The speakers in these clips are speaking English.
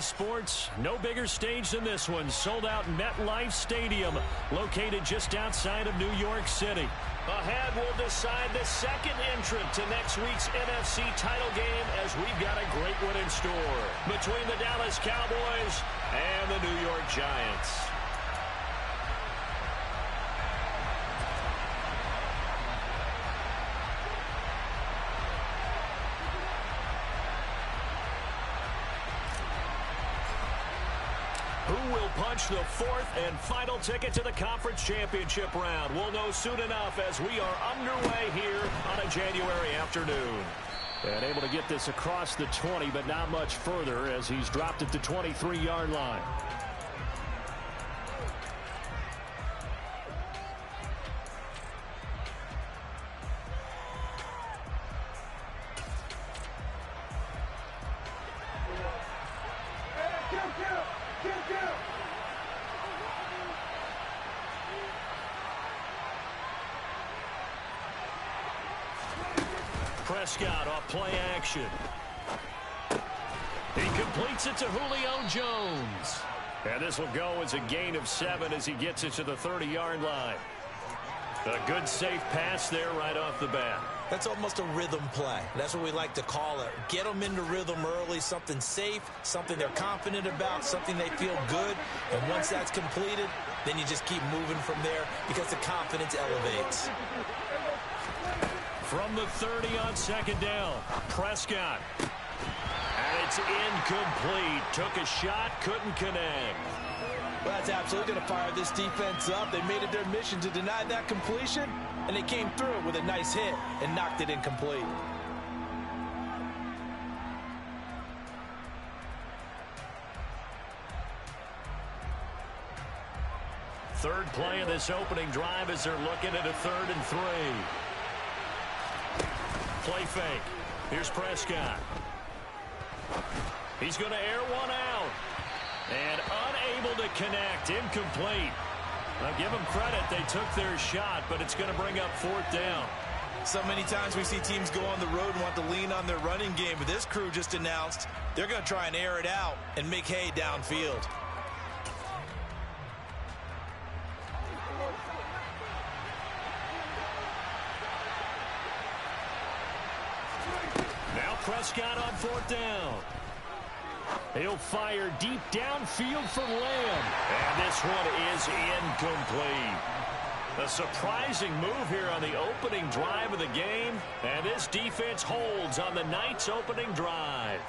Sports, no bigger stage than this one. Sold out MetLife Stadium, located just outside of New York City. Ahead, we'll decide the second entrant to next week's NFC title game as we've got a great one in store between the Dallas Cowboys and the New York Giants. Who will punch the fourth and final ticket to the conference championship round? We'll know soon enough as we are underway here on a January afternoon. And able to get this across the 20, but not much further as he's dropped it to 23-yard line. Prescott off play action. He completes it to Julio Jones. And this will go as a gain of 7 as he gets it to the 30-yard line. A good safe pass there right off the bat. That's almost a rhythm play. That's what we like to call it. Get them into rhythm early, something safe, something they're confident about, something they feel good. And once that's completed, then you just keep moving from there because the confidence elevates. From the 30 on second down, Prescott. And it's incomplete. Took a shot, couldn't connect. Well, that's absolutely going to fire this defense up. They made it their mission to deny that completion, and they came through with a nice hit and knocked it incomplete. Third play of this opening drive as they're looking at a 3rd and 3. Play fake. Here's Prescott. He's going to air one out. And unable to connect. Incomplete. Now give them credit. They took their shot, but it's going to bring up 4th down. So many times we see teams go on the road and want to lean on their running game, but this crew just announced they're going to try and air it out and make hay downfield. Prescott on 4th down. He'll fire deep downfield for Lamb. And this one is incomplete. A surprising move here on the opening drive of the game. And this defense holds on the night's opening drive.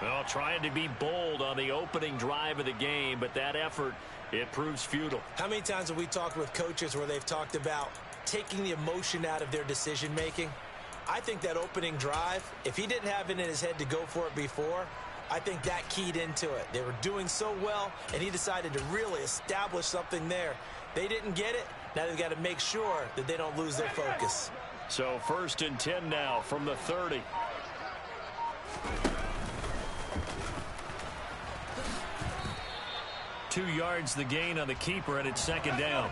Well, trying to be bold on the opening drive of the game, but that effort, it proves futile. How many times have we talked with coaches where they've talked about taking the emotion out of their decision-making? I think that opening drive, if he didn't have it in his head to go for it before, I think that keyed into it. They were doing so well, and he decided to really establish something there. They didn't get it. Now they've got to make sure that they don't lose their focus. So 1st and 10 now from the 30. Two yards the gain on the keeper, and it's 2nd down.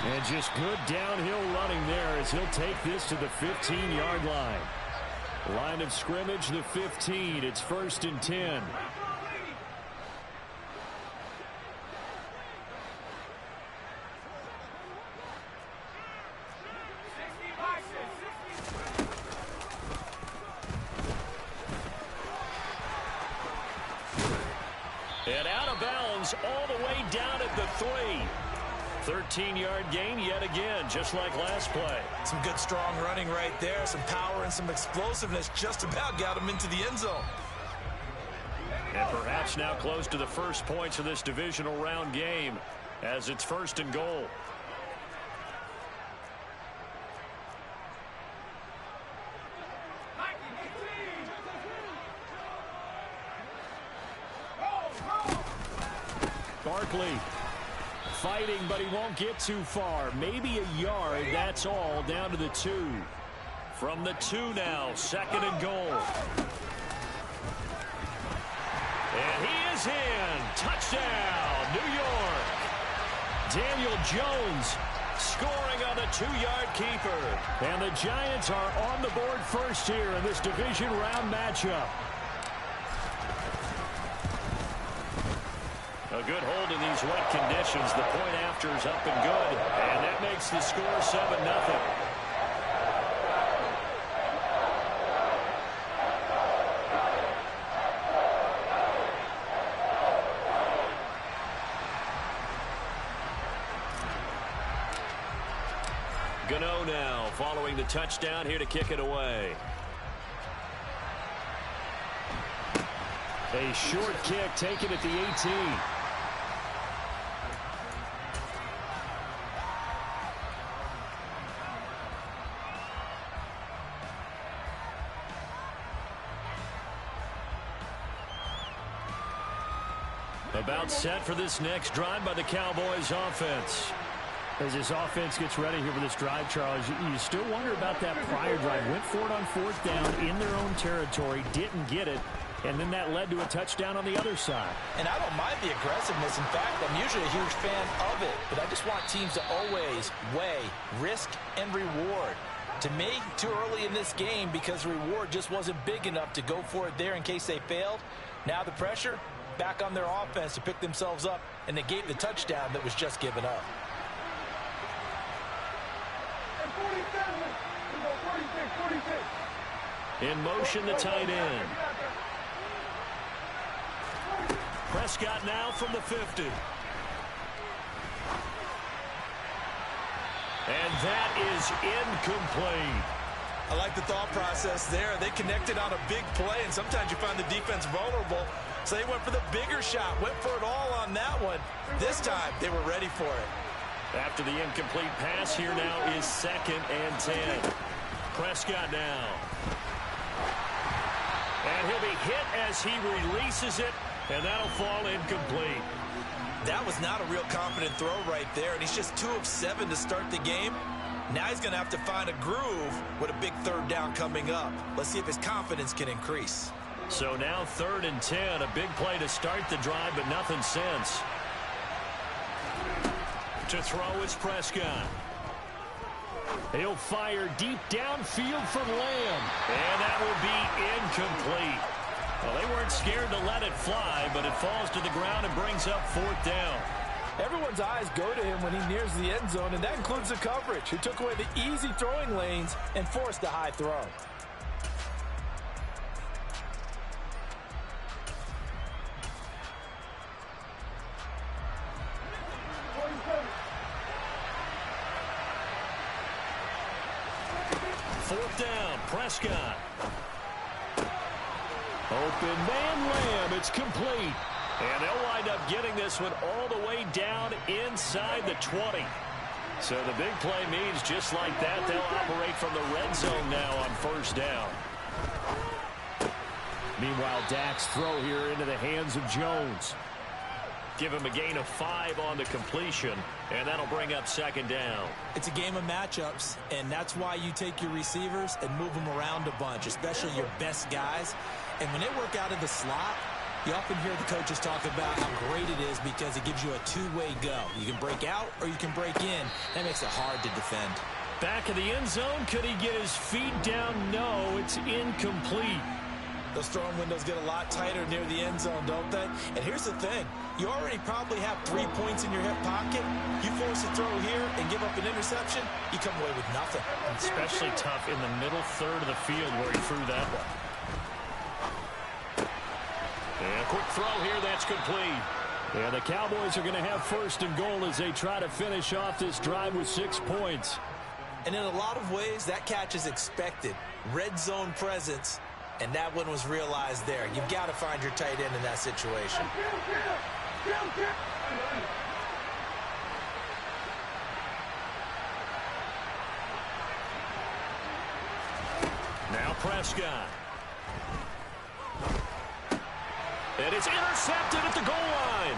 And just good downhill running there as he'll take this to the 15-yard line. Line of scrimmage, the 15. It's 1st and 10. And out of bounds all the way down at the 3. 13-yard gain yet again, just like last play. Some good, strong running right there. Some power and some explosiveness just about got him into the end zone. And perhaps now close to the first points of this divisional round game as it's 1st and goal. Barkley fighting, but he won't get too far. Maybe a yard, that's all, down to the 2. From the 2 now, 2nd and goal. And he is is in. Touchdown, New York. Daniel Jones scoring on the 2-yard keeper. And the Giants are on the board first here in this division round matchup. A good hold in these wet conditions. The point after is up and good. And that makes the score 7-0. Gano now following the touchdown here to kick it away. A short kick taken at the 18. About set for this next drive by the Cowboys offense. As this offense gets ready here for this drive, Charles, you still wonder about that prior drive. Went for it on 4th down in their own territory, didn't get it, and then that led to a touchdown on the other side. And I don't mind the aggressiveness. In fact, I'm usually a huge fan of it, but I just want teams to always weigh risk and reward. To me, too early in this game because the reward just wasn't big enough to go for it there in case they failed. Now the pressure back on their offense to pick themselves up and negate the touchdown that was just given up. In motion, the tight end. Prescott now from the 50. And that is incomplete. I like the thought process there. They connected on a big play, and sometimes you find the defense vulnerable. So they went for the bigger shot, went for it all on that one. This time, they were ready for it. After the incomplete pass, here now is 2nd and 10. Prescott now. And he'll be hit as he releases it, and that'll fall incomplete. That was not a real confident throw right there, and he's just 2 of 7 to start the game. Now he's going to have to find a groove with a big 3rd down coming up. Let's see if his confidence can increase. So now 3rd and 10, a big play to start the drive, but nothing since. To throw is Prescott. He'll fire deep downfield for Lamb. And that will be incomplete. Well, they weren't scared to let it fly, but it falls to the ground and brings up 4th down. Everyone's eyes go to him when he nears the end zone, and that includes the coverage, who took away the easy throwing lanes and forced a high throw. Fourth down, Prescott. Open man, Lamb. It's complete. And they'll wind up getting this one all the way down inside the 20. So the big play means just like that, they'll operate from the red zone now on 1st down. Meanwhile, Dak's throw here into the hands of Jones. Give him a gain of 5 on the completion, and that'll bring up 2nd down. It's a game of matchups, and that's why you take your receivers and move them around a bunch, especially your best guys. And when they work out of the slot, you often hear the coaches talk about how great it is because it gives you a two-way go. You can break out or you can break in. That makes it hard to defend. Back in the end zone, could he get his feet down? No, it's incomplete. Those throwing windows get a lot tighter near the end zone, don't they? And here's the thing. You already probably have 3 points in your hip pocket. You force a throw here and give up an interception, you come away with nothing. Especially tough in the middle third of the field where he threw that one. And a quick throw here, that's complete. And the Cowboys are going to have 1st and goal as they try to finish off this drive with 6 points. And in a lot of ways, that catch is expected. Red zone presence. And that one was realized there. You've got to find your tight end in that situation. Now Prescott. And it's intercepted at the goal line.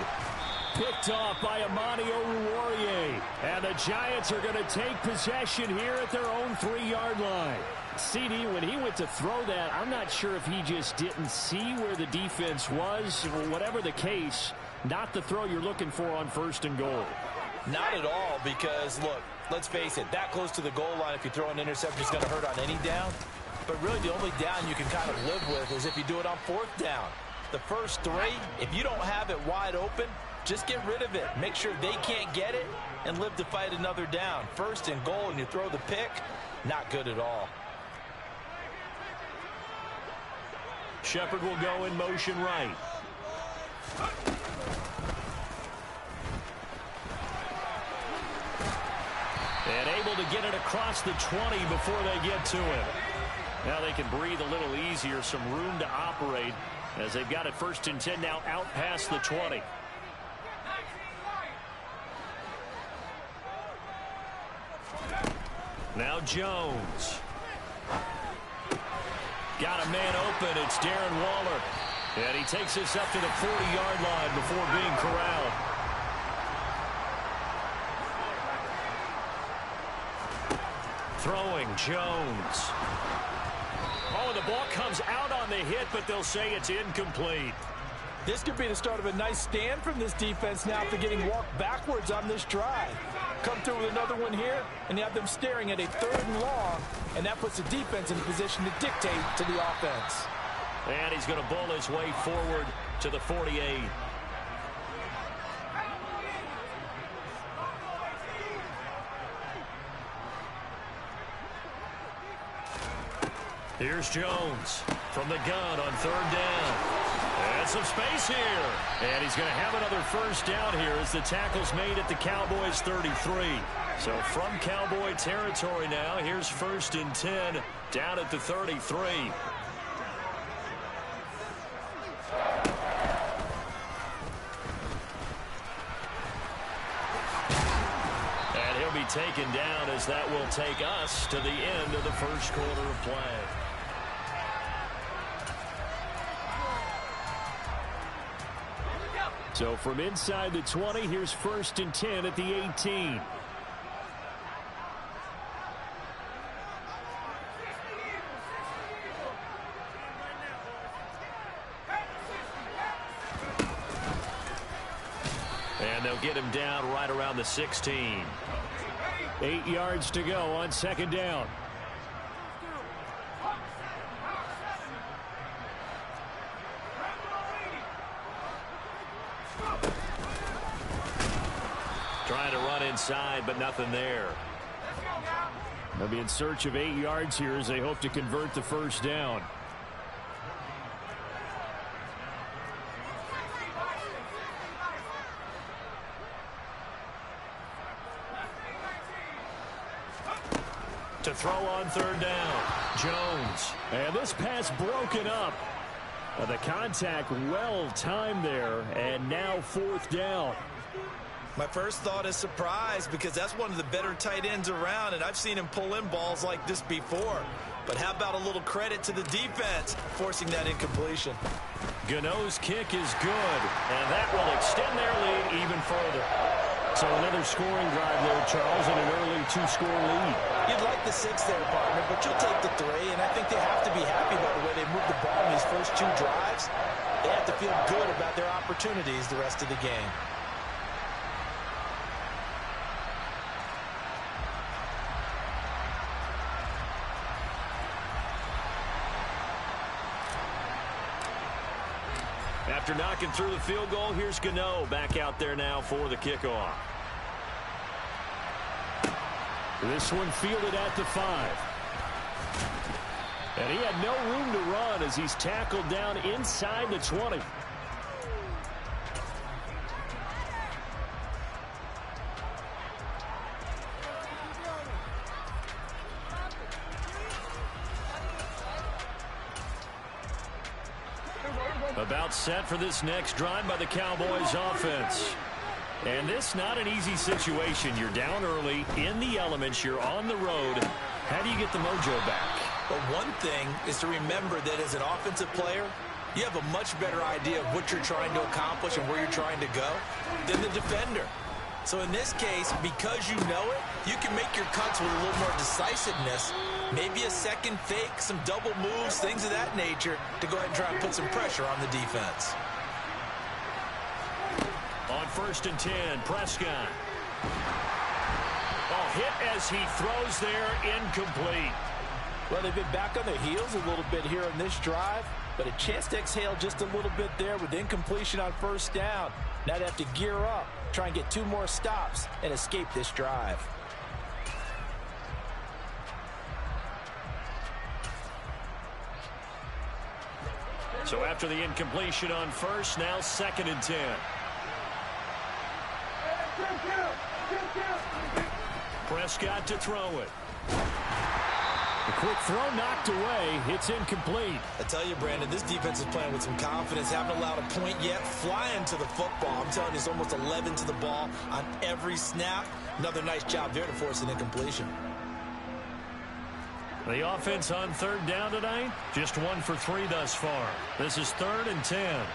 picked off by Amani Oruwariye. And the Giants are going to take possession here at their own 3-yard line. CD, when he went to throw that, I'm not sure if he just didn't see where the defense was. Or whatever the case, not the throw you're looking for on 1st and goal. Not at all, because, look, let's face it, that close to the goal line, if you throw an interception, is going to hurt on any down. But really, the only down you can kind of live with is if you do it on 4th down. The first 3, if you don't have it wide open, just get rid of it. Make sure they can't get it and live to fight another down. 1st and goal, and you throw the pick, not good at all. Shepard will go in motion right. And able to get it across the 20 before they get to it. Now they can breathe a little easier, some room to operate as they've got it 1st and 10 now out past the 20. Now Jones. Got a man open. It's Darren Waller. And he takes this up to the 40-yard line before being corralled. Throwing Jones. Oh, the ball comes out on the hit, but they'll say it's incomplete. This could be the start of a nice stand from this defense now after getting walked backwards on this drive. Come through with another one here, and you have them staring at a 3rd and long, and that puts the defense in a position to dictate to the offense. And he's going to bull his way forward to the 48. Here's Jones from the gun on 3rd down. And some space here. And he's going to have another 1st down here as the tackle's made at the Cowboys' 33. So from Cowboy territory now, here's 1st and 10 down at the 33. And he'll be taken down as that will take us to the end of the 1st quarter of play. So from inside the 20, here's 1st and 10 at the 18. And they'll get him down right around the 16. 8 yards to go on 2nd down. Trying to run inside, but nothing there. They'll be in search of 8 yards here as they hope to convert the 1st down. To throw on 3rd down, Jones. And this pass broken up. The contact well timed there, and now 4th down. My first thought is surprise, because that's one of the better tight ends around, and I've seen him pull in balls like this before. But how about a little credit to the defense forcing that incompletion? Gano's kick is good, and that will extend their lead even further. So another scoring drive there, Charles, and an early 2-score lead. You'd like the 6 there, partner, but you'll take the 3, and I think they have to be happy about the way they moved the ball in these first 2 drives. They have to feel good about their opportunities the rest of the game. After knocking through the field goal, here's Gano back out there now for the kickoff. This one fielded at the 5. And he had no room to run as he's tackled down inside the 20. About set for this next drive by the Cowboys offense. And this not an easy situation. You're down early, in the elements, you're on the road. How do you get the mojo back? But one thing is to remember that as an offensive player, you have a much better idea of what you're trying to accomplish and where you're trying to go than the defender. So in this case, because you know it, you can make your cuts with a little more decisiveness, maybe a second fake, some double moves, things of that nature, to go ahead and try and put some pressure on the defense. On 1st and 10, Prescott. Oh, hit as he throws there, incomplete. Well, they've been back on their heels a little bit here in this drive, but a chance to exhale just a little bit there with incompletion on 1st down. Now they have to gear up, try and get 2 more stops, and escape this drive. So after the incompletion on 1st, now 2nd and 10. Prescott to throw it. The quick throw knocked away. It's incomplete. I tell you, Brandon, this defense is playing with some confidence. Haven't allowed a point yet. Flying to the football. I'm telling you, it's almost 11 to the ball on every snap. Another nice job there to force an incompletion. The offense on 3rd down tonight, just 1 for 3 thus far. This is 3rd and 10.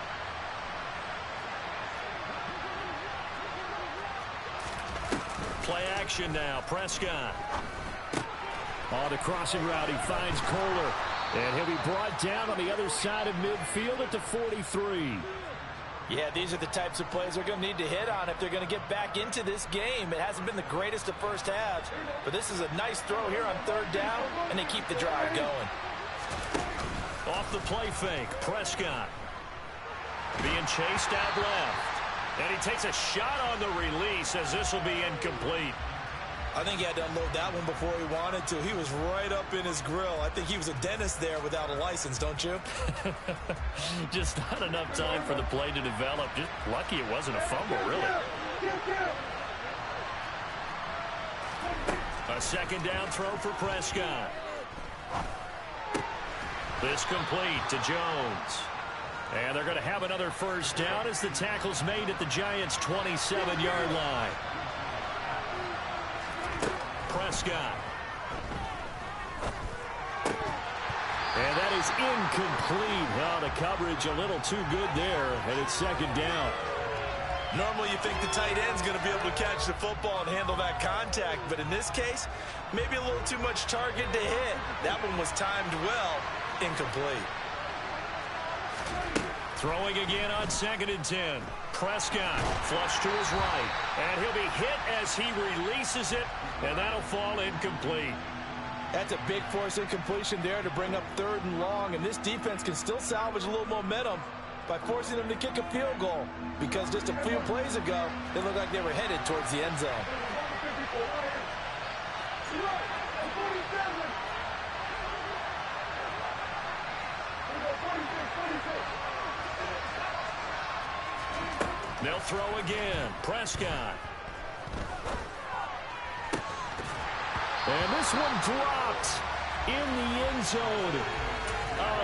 Play action now, Prescott. On the crossing route, he finds Kohler. And he'll be brought down on the other side of midfield at the 43. Yeah, these are the types of plays they're going to need to hit on if they're going to get back into this game. It hasn't been the greatest of first halves, but this is a nice throw here on 3rd down, and they keep the drive going. Off the play fake, Prescott. Being chased out left. And he takes a shot on the release as this will be incomplete. I think he had to unload that one before he wanted to. He was right up in his grill. I think he was a dentist there without a license, don't you? Just not enough time for the play to develop. Just lucky it wasn't a fumble, really. A 2nd down throw for Prescott. This complete to Jones. And they're going to have another 1st down as the tackle's made at the Giants' 27-yard line. Prescott. And that is incomplete. Oh, the coverage a little too good there, and it's 2nd down. Normally you think the tight end's going to be able to catch the football and handle that contact, but in this case, maybe a little too much target to hit. That one was timed well, incomplete. Throwing again on 2nd and 10. Prescott flush to his right. And he'll be hit as he releases it. And that'll fall incomplete. That's a big force incompletion there to bring up 3rd and long. And this defense can still salvage a little momentum by forcing them to kick a field goal. Because just a few plays ago, they looked like they were headed towards the end zone. They'll throw again. Prescott. And this one dropped in the end zone.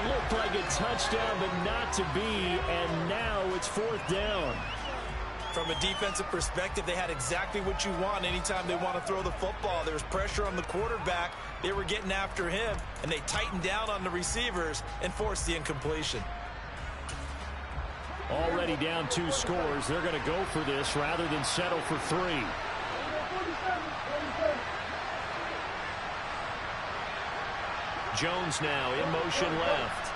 Looked like a touchdown, but not to be. And now it's 4th down. From a defensive perspective, they had exactly what you want anytime they want to throw the football. There was pressure on the quarterback. They were getting after him, and they tightened down on the receivers and forced the incompletion. Already down 2 scores. They're going to go for this rather than settle for 3. Jones now in motion left.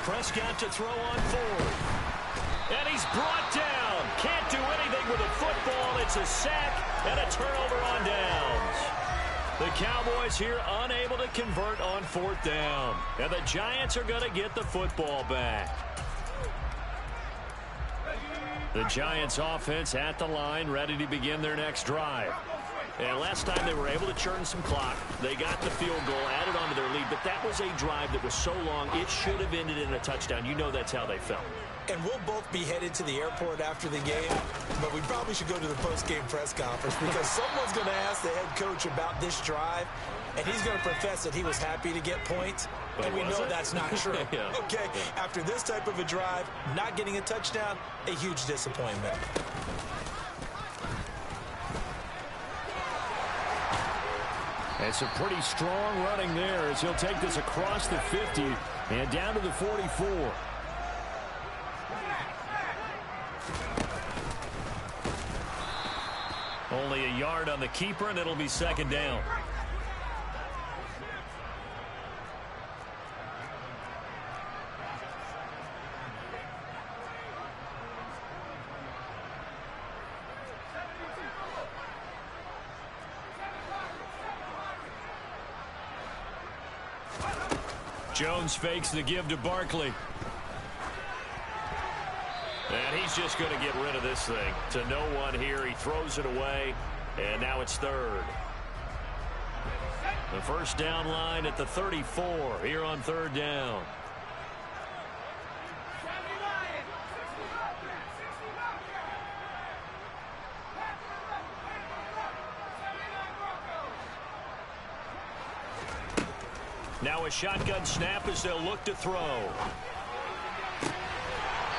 Prescott to throw on 4th. And he's brought down. Can't do anything with a football. It's a sack and a turnover on downs. The Cowboys here unable to convert on 4th down. And the Giants are going to get the football back. The Giants offense at the line, ready to begin their next drive. And last time they were able to churn some clock. They got the field goal, added on to their lead. But that was a drive that was so long, it should have ended in a touchdown. You know that's how they felt. And we'll both be headed to the airport after the game, but we probably should go to the post-game press conference because someone's going to ask the head coach about this drive, and he's going to profess that he was happy to get points, and we know that's not true. Yeah. Okay, after this type of a drive, not getting a touchdown, a huge disappointment. And some pretty strong running there as he'll take this across the 50 and down to the 44. Only a yard on the keeper, and it'll be second down. Jones fakes the give to Barkley. And he's just going to get rid of this thing. To no one here. He throws it away. And now it's third. The first down line at the 34 here on third down. Now a shotgun snap as they'll look to throw.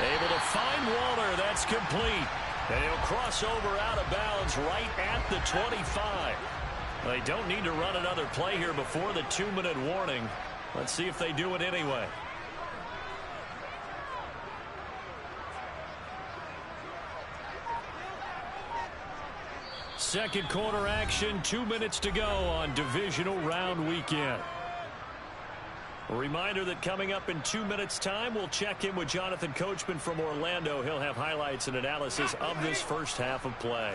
Able to find Walter. That's complete. And he'll cross over out of bounds right at the 25. They don't need to run another play here before the 2-minute warning. Let's see if they do it anyway. Second quarter action, 2 minutes to go on divisional round weekend. A reminder that coming up in 2 minutes' time, we'll check in with Jonathan Coachman from Orlando. He'll have highlights and analysis of this first half of play.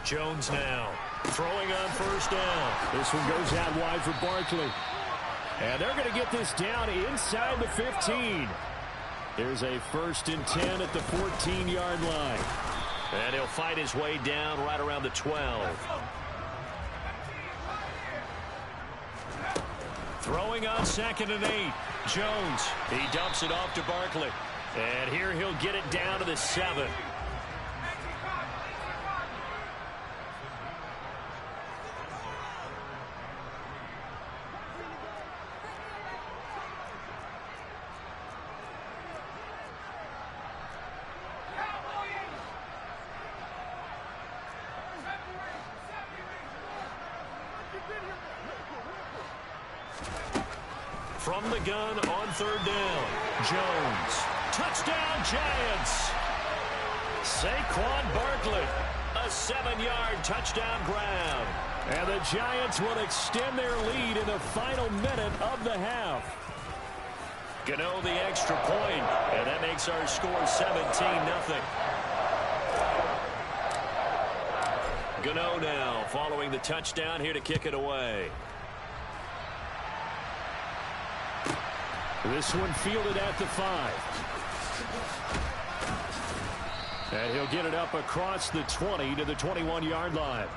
Jones now throwing on first down. This one goes out wide for Barkley. And they're going to get this down inside the 15. Here's a 1st and 10 at the 14-yard line. And he'll fight his way down right around the 12. Throwing on 2nd and 8. Jones. He dumps it off to Barkley. And here he'll get it down to the 7. From the gun on third down, Jones. Touchdown, Giants. Saquon Barkley, a 7-yard touchdown grab. And the Giants will extend their lead in the final minute of the half. Gano the extra point, and that makes our score 17-0. Gano now following the touchdown here to kick it away. This one fielded at the 5. And he'll get it up across the 20 to the 21-yard line.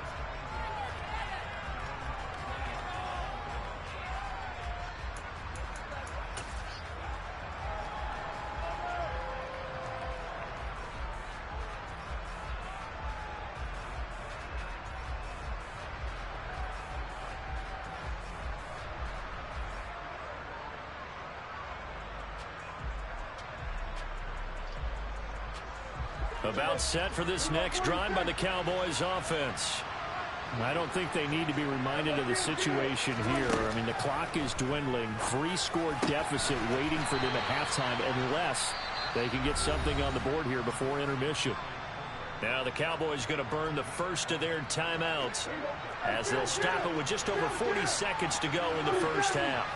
About set for this next drive by the Cowboys offense. I don't think they need to be reminded of the situation here. I mean, the clock is dwindling. 3-score deficit waiting for them at halftime unless they can get something on the board here before intermission. Now the Cowboys going to burn the first of their timeouts as they'll stop it with just over 40 seconds to go in the first half.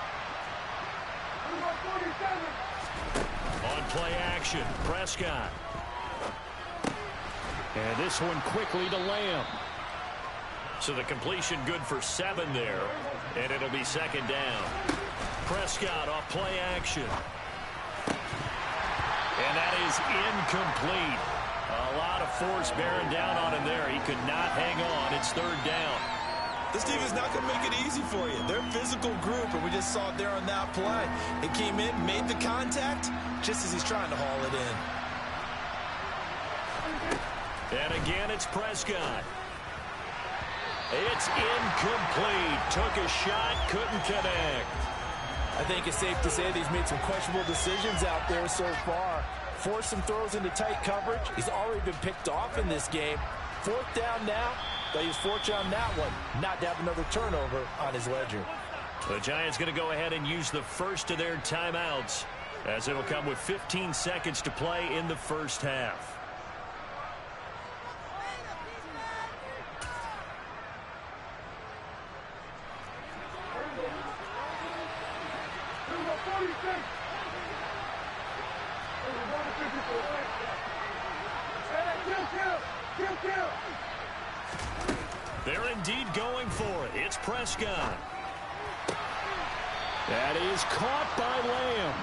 On play action, Prescott. And this one quickly to Lamb. So the completion good for 7 there, and it'll be second down. Prescott off play action. And that is incomplete. A lot of force bearing down on him there. He could not hang on. It's third down. This team is not going to make it easy for you. They're a physical group, and we just saw it there on that play. It came in, made the contact, just as he's trying to haul it in. And again, it's Prescott. It's incomplete. Took a shot, couldn't connect. I think it's safe to say that he's made some questionable decisions out there so far. force some throws into tight coverage. He's already been picked off in this game. 4th down now, but he was fortunate on that one not to have another turnover on his ledger. The Giants going to go ahead and use the first of their timeouts, as it'll come with 15 seconds to play in the first half. They're indeed going for it. It's Prescott. That is caught by Lamb.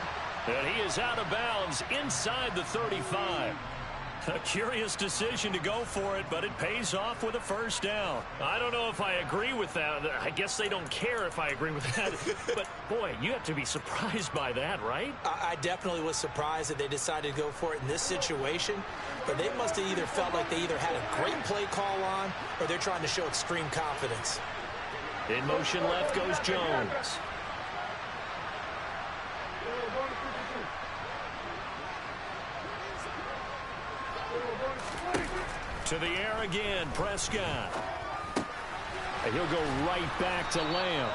And he is out of bounds inside the 35. A curious decision to go for it, but it pays off with a first down. I don't know if I agree with that. I guess they don't care if I agree with that. But, boy, you have to be surprised by that, right? I definitely was surprised that they decided to go for it in this situation. But they must have either felt like they either had a great play call on or they're trying to show extreme confidence. In motion left goes Jones. To the air again, Prescott. And he'll go right back to Lamb.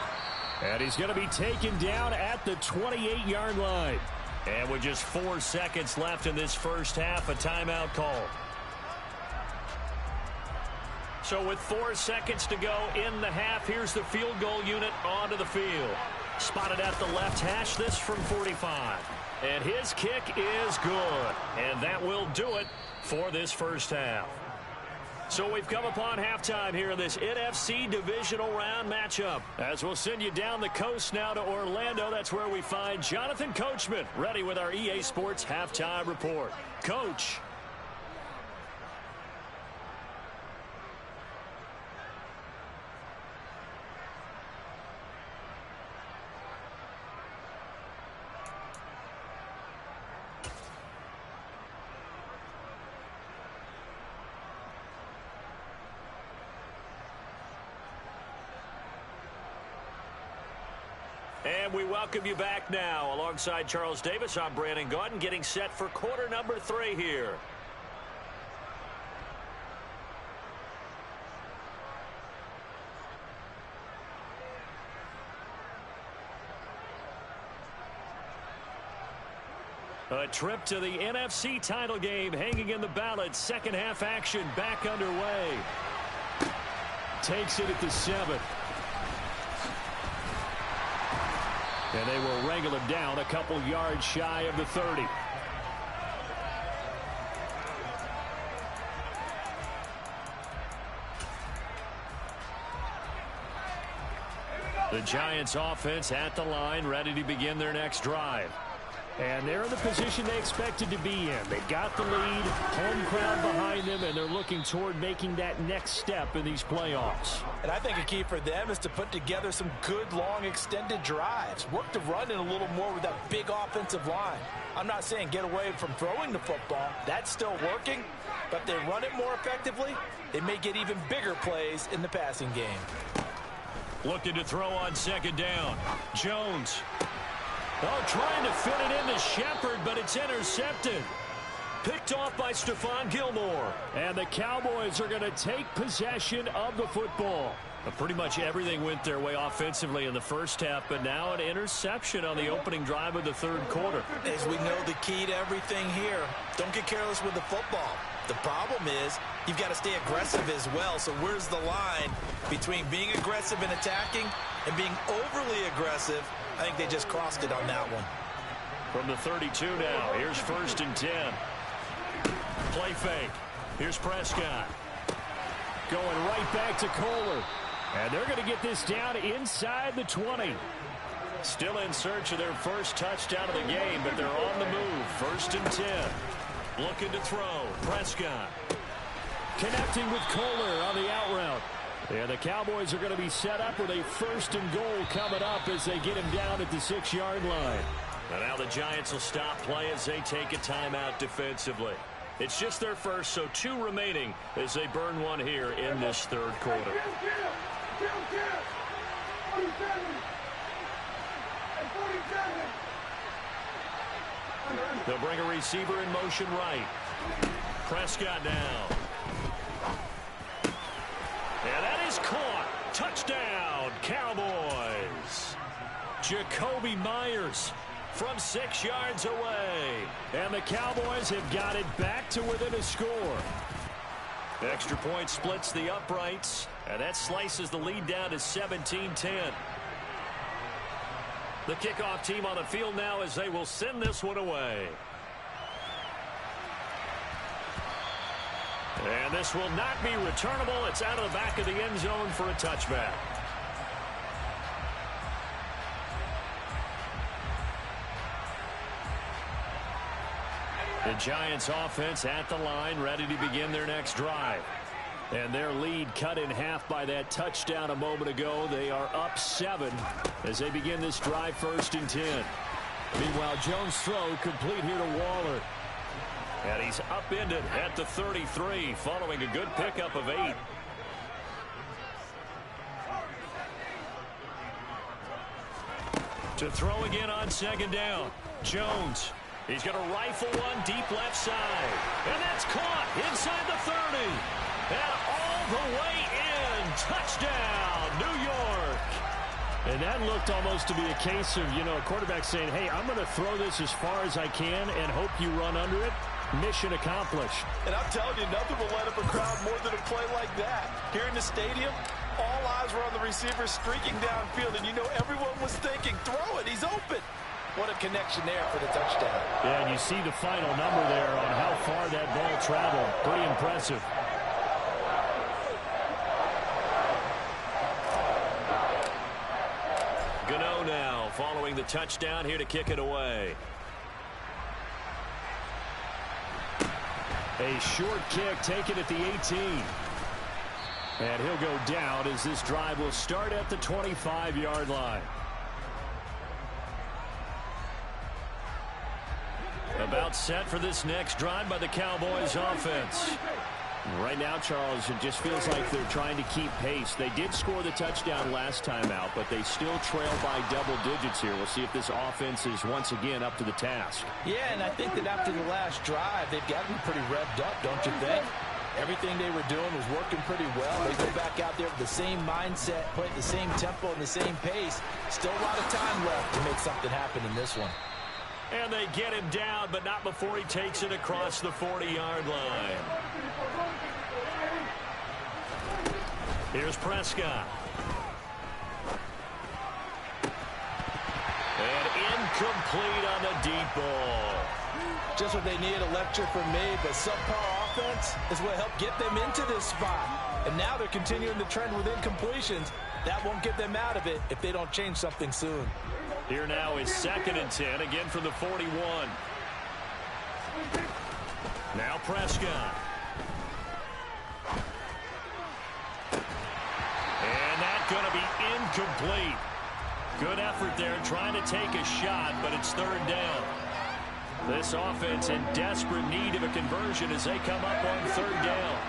And he's going to be taken down at the 28-yard line. And with just 4 seconds left in this first half, a timeout call. So with 4 seconds to go in the half, here's the field goal unit onto the field. Spotted at the left hash, this from 45. And his kick is good. And that will do it for this first half. So we've come upon halftime here in this NFC Divisional Round matchup. As we'll send you down the coast now to Orlando, that's where we find Jonathan Coachman, ready with our EA Sports Halftime Report. Coach. And we welcome you back now. Alongside Charles Davis, I'm Brandon Gaudin, getting set for quarter number 3 here. A trip to the NFC title game hanging in the balance. Second half action back underway. Takes it at the 7. And they will wrangle him down a couple yards shy of the 30. The Giants offense at the line, ready to begin their next drive. And they're in the position they expected to be in. They've got the lead, home crowd behind them, and they're looking toward making that next step in these playoffs. And I think a key for them is to put together some good, long, extended drives. Work to run it a little more with that big offensive line. I'm not saying get away from throwing the football. That's still working. But if they run it more effectively, they may get even bigger plays in the passing game. Looking to throw on second down. Jones. Oh, trying to fit it into Shepard, but it's intercepted. Picked off by Stephon Gilmore. And the Cowboys are going to take possession of the football. Pretty much everything went their way offensively in the first half, but now an interception on the opening drive of the third quarter. As we know, the key to everything here, don't get careless with the football. The problem is you've got to stay aggressive as well. So where's the line between being aggressive and attacking and being overly aggressive? I think they just crossed it on that one. From the 32 now, here's 1st and 10. Play fake. Here's Prescott. Going right back to Kohler. And they're going to get this down inside the 20. Still in search of their first touchdown of the game, but they're on the move. 1st and 10. Looking to throw. Prescott. Connecting with Kohler on the out route. And the Cowboys are going to be set up with a 1st and goal coming up as they get him down at the 6-yard line. And now the Giants will stop play as they take a timeout defensively. It's just their first, so 2 remaining as they burn one here in this third quarter. They'll bring a receiver in motion right. Prescott now. And that is caught. Touchdown, Cowboys. Jacoby Myers from 6 yards away. And the Cowboys have got it back to within a score. Extra point splits the uprights, and that slices the lead down to 17-10. The kickoff team on the field now as they will send this one away. And this will not be returnable. It's out of the back of the end zone for a touchback. The Giants offense at the line, ready to begin their next drive. And their lead cut in half by that touchdown a moment ago. They are up 7 as they begin this drive 1st and 10. Meanwhile, Jones' throw complete here to Waller. And he's upended at the 33 following a good pickup of 8. To throw again on 2nd down. Jones. He's going to rifle one deep left side. And that's caught inside the 30. And all the way in. Touchdown, New York. And that looked almost to be a case of, a quarterback saying, hey, I'm going to throw this as far as I can and hope you run under it. Mission accomplished. And I'm telling you, nothing will light up a crowd more than a play like that. Here in the stadium, all eyes were on the receiver streaking downfield, and everyone was thinking, throw it, he's open. What a connection there for the touchdown. Yeah, and you see the final number there on how far that ball traveled. Pretty impressive. Gano now following the touchdown here to kick it away. A short kick taken at the 18. And he'll go down as this drive will start at the 25-yard line. About set for this next drive by the Cowboys offense. Right now, Charles, it just feels like they're trying to keep pace. They did score the touchdown last time out, but they still trail by double digits here. We'll see if this offense is once again up to the task. Yeah, and I think that after the last drive, they've got to be pretty revved up, don't you think? Everything they were doing was working pretty well. They go back out there with the same mindset, play at the same tempo and the same pace. Still a lot of time left to make something happen in this one. And they get him down, but not before he takes it across the 40-yard line. Here's Prescott. And incomplete on the deep ball. Just what they need, a lecture from me, but subpar offense is what helped get them into this spot. And now they're continuing the trend with incompletions. That won't get them out of it if they don't change something soon. Here now is 2nd and 10, again from the 41. Now Prescott. And that's going to be incomplete. Good effort there trying to take a shot, but it's 3rd down. This offense in desperate need of a conversion as they come up on 3rd down.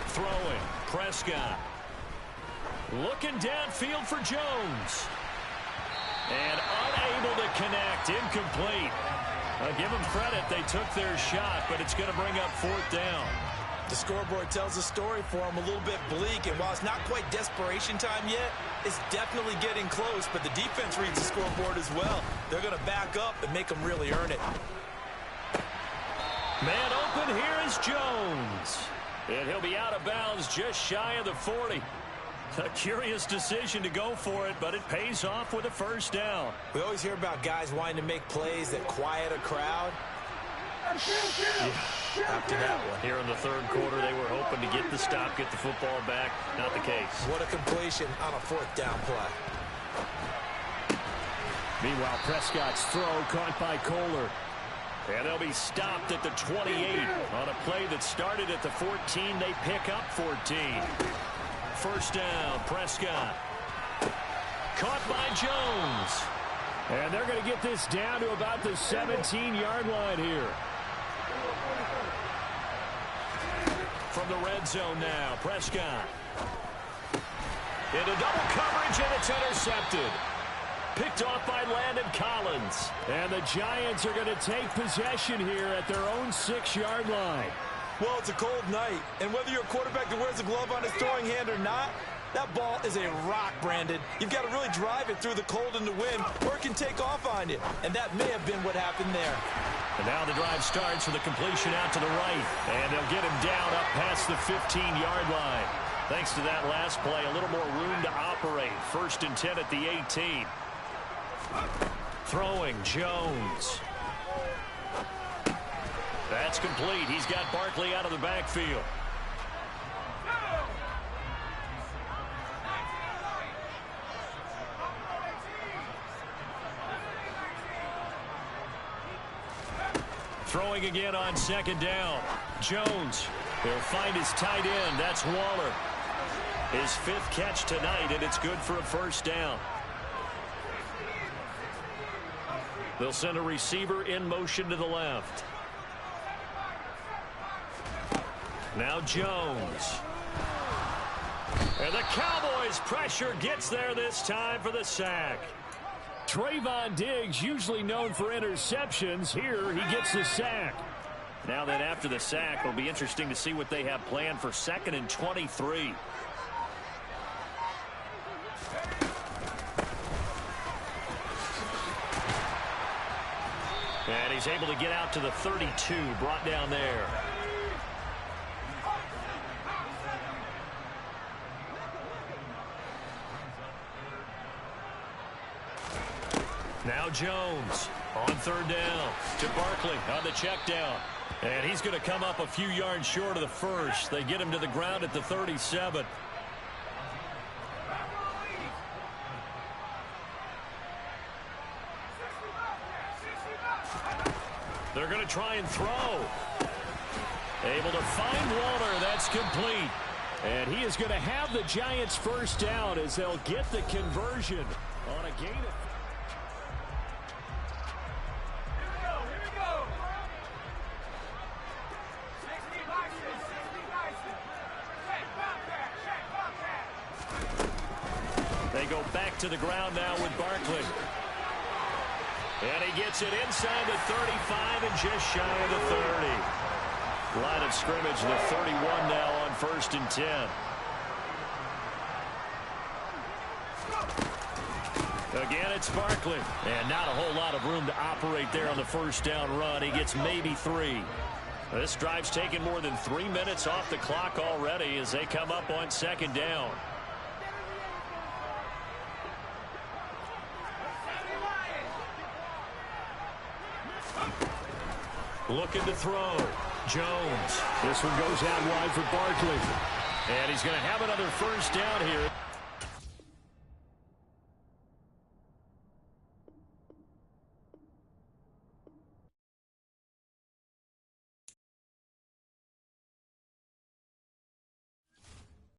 Throwing, Prescott. Looking downfield for Jones. And unable to connect, incomplete. I'll give them credit, they took their shot, but it's going to bring up 4th down. The scoreboard tells a story for them, a little bit bleak, and while it's not quite desperation time yet, it's definitely getting close, but the defense reads the scoreboard as well. They're going to back up and make them really earn it. Man open, here is Jones. And he'll be out of bounds just shy of the 40. A curious decision to go for it, but it pays off with a 1st down. We always hear about guys wanting to make plays that quiet a crowd. Yeah, after that one. Here in the 3rd quarter, they were hoping to get the stop, get the football back. Not the case. What a completion on a 4th down play. Meanwhile, Prescott's throw caught by Kohler. And they'll be stopped at the 28 on a play that started at the 14. They pick up 14. 1st down, Prescott. Caught by Jones. And they're going to get this down to about the 17-yard line here. From the red zone now, Prescott. Into double coverage, and it's intercepted. Picked off by Landon Collins. And the Giants are going to take possession here at their own 6-yard line. Well, it's a cold night, and whether you're a quarterback that wears a glove on his throwing hand or not, that ball is a rock, Brandon. You've got to really drive it through the cold and the wind, or it can take off on you. And that may have been what happened there. And now the drive starts with a completion out to the right. And they'll get him down up past the 15-yard line. Thanks to that last play, a little more room to operate. 1st and 10 at the 18. Throwing, Jones. That's complete. He's got Barkley out of the backfield. Throwing again on 2nd down. Jones. He'll find his tight end. That's Waller. His 5th catch tonight, and it's good for a 1st down. They'll send a receiver in motion to the left. Now Jones. And the Cowboys' pressure gets there this time for the sack. Trayvon Diggs, usually known for interceptions. Here he gets the sack. Now that after the sack, it'll be interesting to see what they have planned for 2nd and 23. And he's able to get out to the 32, brought down there. Now Jones on 3rd down to Barkley on the check down. And he's going to come up a few yards short of the 1st. They get him to the ground at the 37. They're going to try and throw. Able to find Waller. That's complete. And he is going to have the Giants' 1st down as they'll get the conversion on a gain of... They go back to the ground now with Barkley. And he gets it inside the 35 and just shy of the 30. Line of scrimmage, the 31 now on 1st and 10. Again, it's Barkley. And not a whole lot of room to operate there on the 1st down run. He gets maybe 3. This drive's taken more than 3 minutes off the clock already as they come up on 2nd down. Looking to throw. Jones. This one goes out wide for Barkley. And he's going to have another 1st down here.